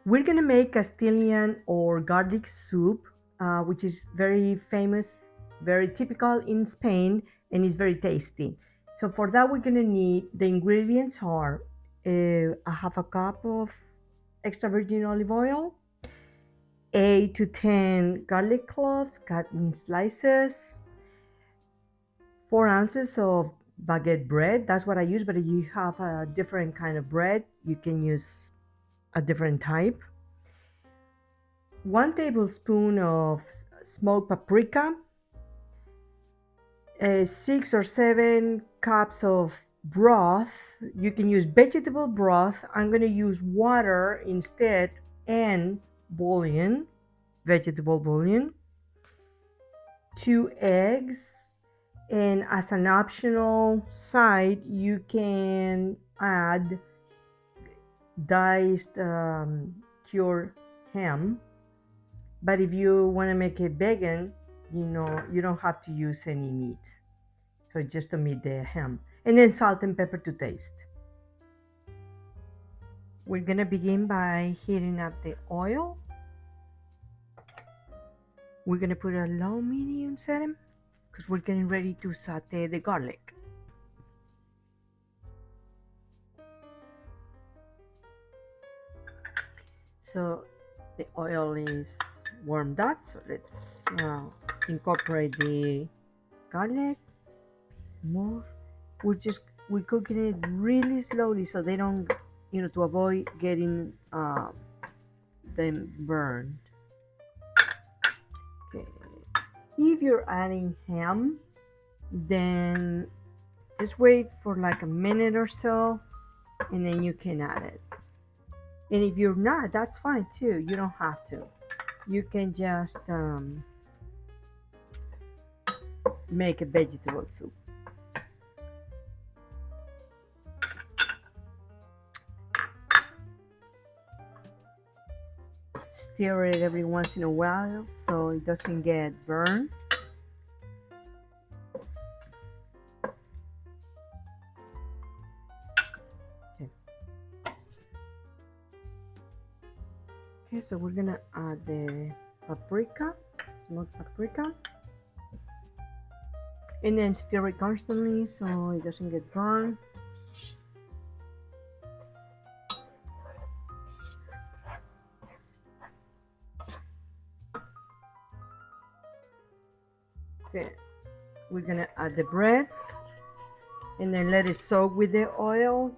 We're gonna make Castilian or garlic soup, which is very famous, very typical in Spain, and is very tasty. So for that, we're gonna need the ingredients are a half a cup of extra virgin olive oil, 8 to 10 garlic cloves cut in slices, 4 ounces of baguette bread. That's what I use, but if you have a different kind of bread, you can use a different type. 1 tablespoon of smoked paprika, 6 or 7 cups of broth. You can use vegetable broth. I'm going to use water instead, and bouillon, vegetable bouillon, 2 eggs, and as an optional side, you can add diced cured ham. But if you want to make it vegan, you don't have to use any meat. So just omit the ham. And then salt and pepper to taste. We're going to begin by heating up the oil. We're going to put a low medium setting because we're getting ready to saute the garlic. So the oil is warmed up, so let's incorporate the garlic. More. We're cooking it really slowly so they don't, to avoid getting them burned. Okay. If you're adding ham, then just wait for like a minute or so, and then you can add it. And if you're not, that's fine too. You don't have to. You can just make a vegetable soup. Stir it every once in a while so it doesn't get burned. Okay, so we're gonna add the paprika, smoked paprika, and then stir it constantly so it doesn't get burned. Okay, we're gonna add the bread and then let it soak with the oil,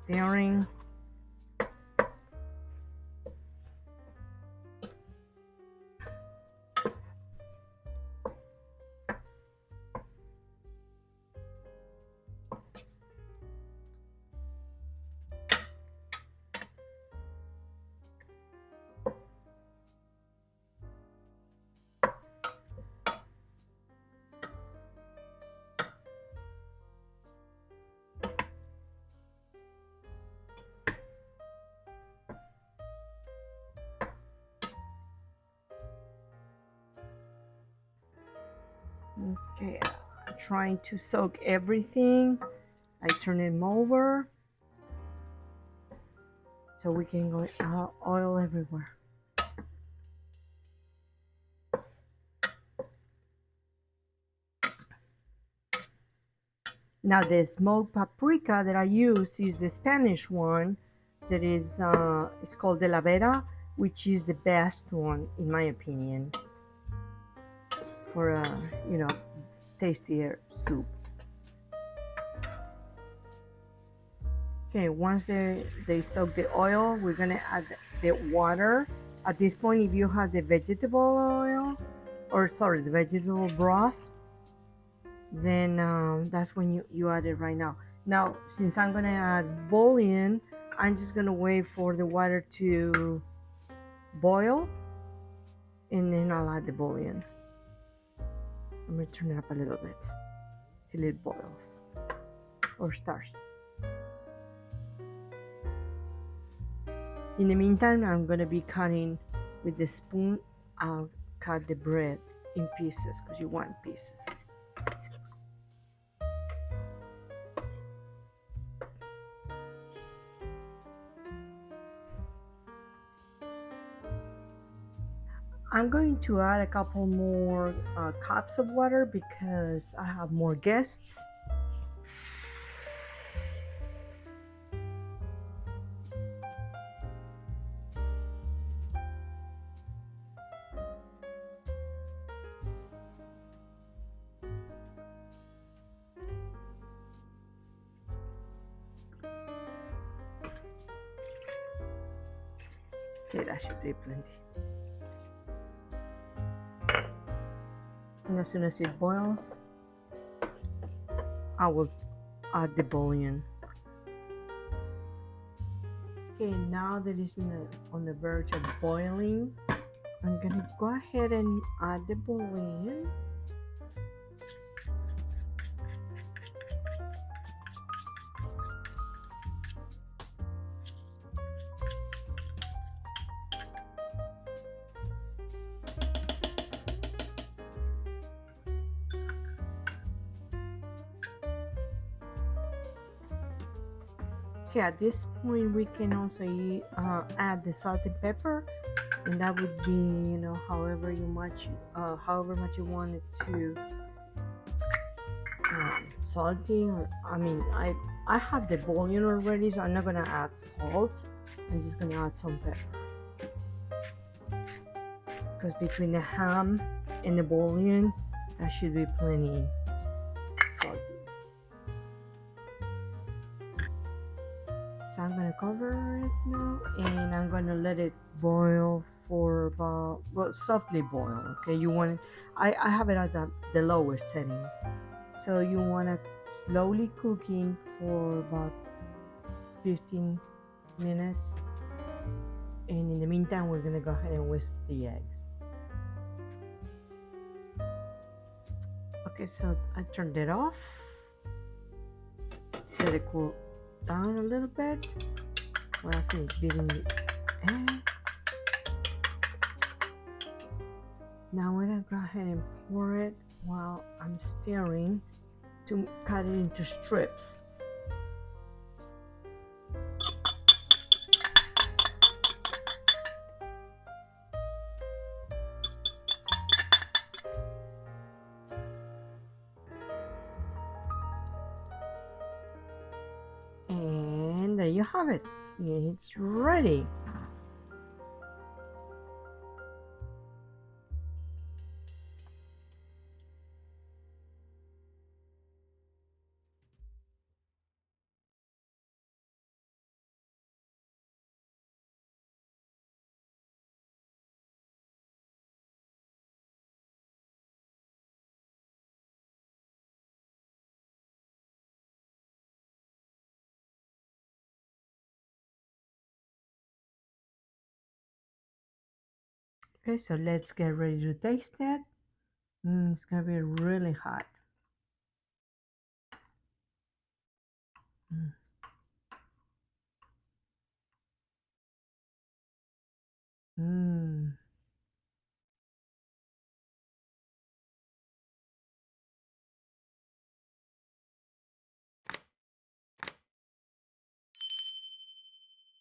stirring. Okay, I'm trying to soak everything. I turn them over so we can go oil everywhere. Now the smoked paprika that I use is the Spanish one that is it's called de la Vera, which is the best one in my opinion for a tastier soup. Okay, once they soak the oil, we're gonna add the water. At this point, if you have the vegetable oil, the vegetable broth, then that's when you add it right now. Now, since I'm gonna add bouillon, I'm just gonna wait for the water to boil, and then I'll add the bouillon. I'm gonna turn it up a little bit till it boils or starts. In the meantime, I'm gonna be cutting with the spoon. I'll cut the bread in pieces because you want pieces. I'm going to add a couple more cups of water because I have more guests. Okay, that should be plenty. And as soon as it boils, I will add the bouillon. Okay, now that it's on the verge of boiling, I'm gonna go ahead and add the bouillon. Okay, at this point we can also add the salt and pepper, and that would be, you know, however much you want it to salty. Or I mean, I have the bouillon already, so I'm not gonna add salt. I'm just gonna add some pepper because between the ham and the bouillon, that should be plenty salty. So I'm gonna cover it now, and I'm gonna let it boil for about, well, softly boil. Okay, you want it, I have it at the lowest setting, so you want it slowly cooking for about 15 minutes, and in the meantime we're gonna go ahead and whisk the eggs. Okay, so I turned it off, let it cool down a little bit while I finish beating the egg. Now I'm gonna go ahead and pour it while I'm stirring to cut it into strips. And there you have it. It's ready. Okay, so let's get ready to taste it. It's gonna be really hot.